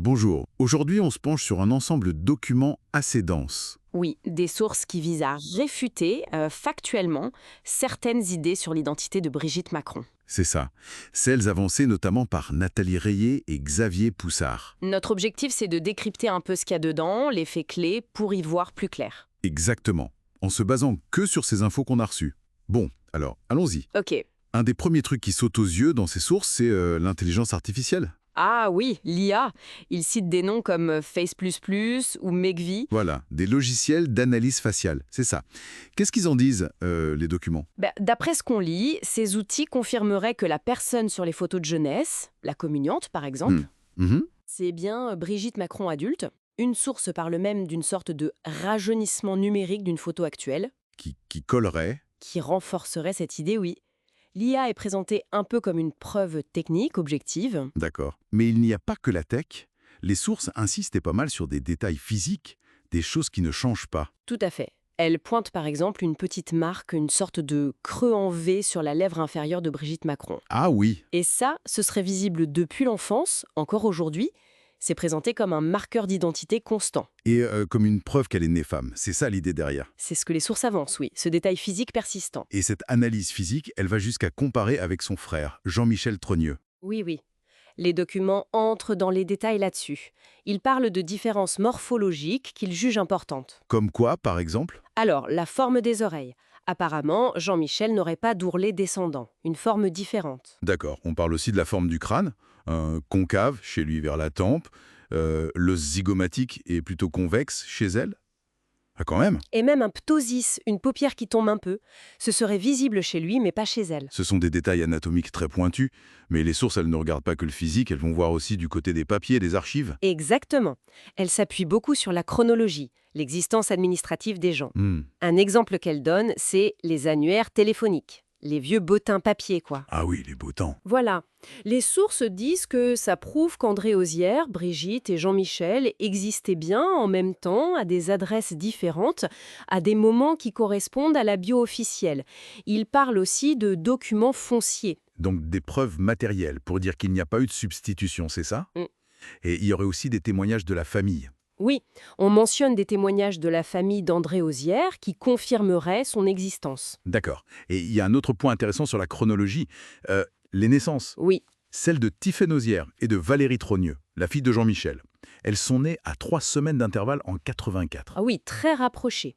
Bonjour, aujourd'hui on se penche sur un ensemble de documents assez dense. Oui, des sources qui visent à réfuter factuellement certaines idées sur l'identité de Brigitte Macron. C'est ça. Celles avancées notamment par Nathalie Rayet et Xavier Poussard. Notre objectif, c'est de décrypter un peu ce qu'il y a dedans, les faits clés, pour y voir plus clair. Exactement. En se basant que sur ces infos qu'on a reçues. Bon, alors, allons-y. Ok. Un des premiers trucs qui saute aux yeux dans ces sources, c'est l'intelligence artificielle. Ah oui, l'IA. Il cite des noms comme Face++ ou Megvii. Voilà, des logiciels d'analyse faciale, c'est ça. Qu'est-ce qu'ils en disent, les documents? D'après ce qu'on lit, ces outils confirmeraient que la personne sur les photos de jeunesse, la communiante par exemple, Mhm. c'est bien Brigitte Macron adulte. Une source parle même d'une sorte de rajeunissement numérique d'une photo actuelle, Qui collerait. qui renforcerait cette idée, oui. L'IA est présentée un peu comme une preuve technique, objective. D'accord. Mais il n'y a pas que la tech. Les sources insistent pas mal sur des détails physiques, des choses qui ne changent pas. Tout à fait. Elle pointe par exemple une petite marque, une sorte de creux en V sur la lèvre inférieure de Brigitte Macron. Ah oui, Et ça, ce serait visible depuis l'enfance, encore aujourd'hui. C'est présenté comme un marqueur d'identité constant. et comme une preuve qu'elle est née femme. C'est ça l'idée derrière. C'est ce que les sources avancent, oui, ce détail physique persistant. Et cette analyse physique, elle va jusqu'à comparer avec son frère, Jean-Michel Trogneux. Oui, oui. Les documents entrent dans les détails là-dessus. Ils parlent de différences morphologiques qu'ils jugent importantes. Comme quoi, par exemple? Alors, la forme des oreilles. Apparemment, Jean-Michel n'aurait pas d'ourlet descendant, une forme différente. D'accord, on parle aussi de la forme du crâne, concave, chez lui vers la tempe, l'os zygomatique est plutôt convexe chez elle. Ah quand même. Et même un ptosis, une paupière qui tombe un peu. Ce serait visible chez lui, mais pas chez elle. Ce sont des détails anatomiques très pointus, mais les sources, elles ne regardent pas que le physique, elles vont voir aussi du côté des papiers, des archives. Exactement. Elle s'appuie beaucoup sur la chronologie, l'existence administrative des gens. Hmm. Un exemple qu'elle donne, c'est les annuaires téléphoniques. Les vieux bottins papier, quoi. Ah oui, les beaux temps. Voilà. Les sources disent que ça prouve qu'André Osière, Brigitte et Jean-Michel existaient bien en même temps à des adresses différentes, à des moments qui correspondent à la bio officielle. Ils parlent aussi de documents fonciers. Donc des preuves matérielles pour dire qu'il n'y a pas eu de substitution, c'est ça? Mm. Et il y aurait aussi des témoignages de la famille. Oui, on mentionne des témoignages de la famille d'André Osière qui confirmeraient son existence. D'accord. Et il y a un autre point intéressant sur la chronologie. Les naissances. Oui, Celles de Tiffaine Osière et de Valérie Trogneux, la fille de Jean-Michel. Elles sont nées à 3 semaines d'intervalle en 84. ah oui, très rapproché.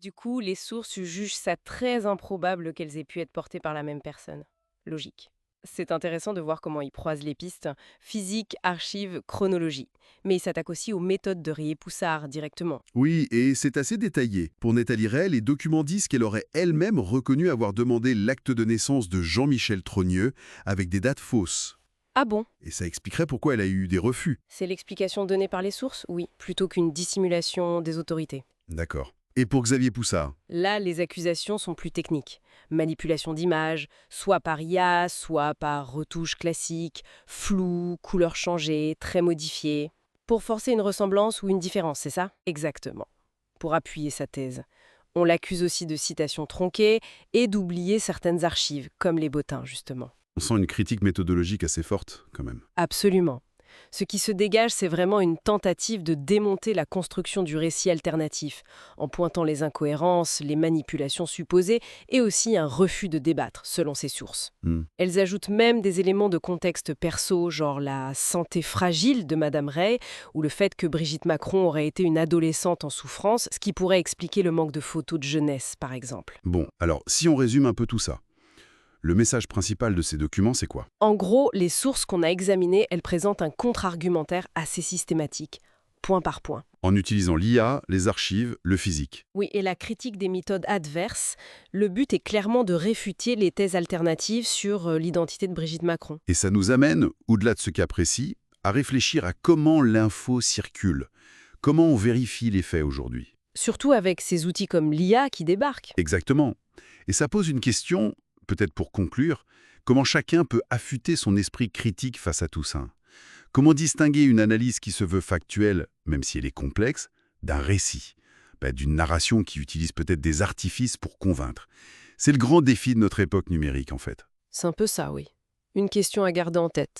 Du coup, les sources jugent ça très improbable qu'elles aient pu être portées par la même personne. Logique. C'est intéressant de voir comment ils croisent les pistes physique, archives, chronologie. Mais ils s'attaquent aussi aux méthodes de Rayet-Poussard directement. Oui, et c'est assez détaillé. Pour Nathalie Rey, les documents disent qu'elle aurait elle-même reconnu avoir demandé l'acte de naissance de Jean-Michel Trogneux avec des dates fausses. Ah bon? Et ça expliquerait pourquoi elle a eu des refus. C'est l'explication donnée par les sources? Oui, plutôt qu'une dissimulation des autorités. D'accord. Et pour Xavier Poussard? Là, les accusations sont plus techniques. Manipulation d'images, soit par IA, soit par retouche classique, flou, couleur changée, très modifiée. Pour forcer une ressemblance ou une différence, c'est ça? Exactement. Pour appuyer sa thèse. On l'accuse aussi de citations tronquées et d'oublier certaines archives, comme les bottins, justement. On sent une critique méthodologique assez forte, quand même. Absolument. Ce qui se dégage, c'est vraiment une tentative de démonter la construction du récit alternatif, en pointant les incohérences, les manipulations supposées, et aussi un refus de débattre, selon ses sources. Hmm. Elles ajoutent même des éléments de contexte perso, genre la santé fragile de Madame Rey, ou le fait que Brigitte Macron aurait été une adolescente en souffrance, ce qui pourrait expliquer le manque de photos de jeunesse, par exemple. Bon, alors, si on résume un peu tout ça, le message principal de ces documents, c'est quoi? En gros, les sources qu'on a examinées, elles présentent un contre-argumentaire assez systématique. point par point. En utilisant l'IA, les archives, le physique. Oui, et la critique des méthodes adverses, le but est clairement de réfuter les thèses alternatives sur l'identité de Brigitte Macron. Et ça nous amène, au-delà de ce cas précis, à réfléchir à comment l'info circule. Comment on vérifie les faits aujourd'hui? Surtout avec ces outils comme l'IA qui débarquent. Exactement. Et ça pose une question, peut-être pour conclure, comment chacun peut affûter son esprit critique face à tout ça? Comment distinguer une analyse qui se veut factuelle, même si elle est complexe, d'un récit, d'une narration qui utilise peut-être des artifices pour convaincre? C'est le grand défi de notre époque numérique, en fait. C'est un peu ça, oui. Une question à garder en tête.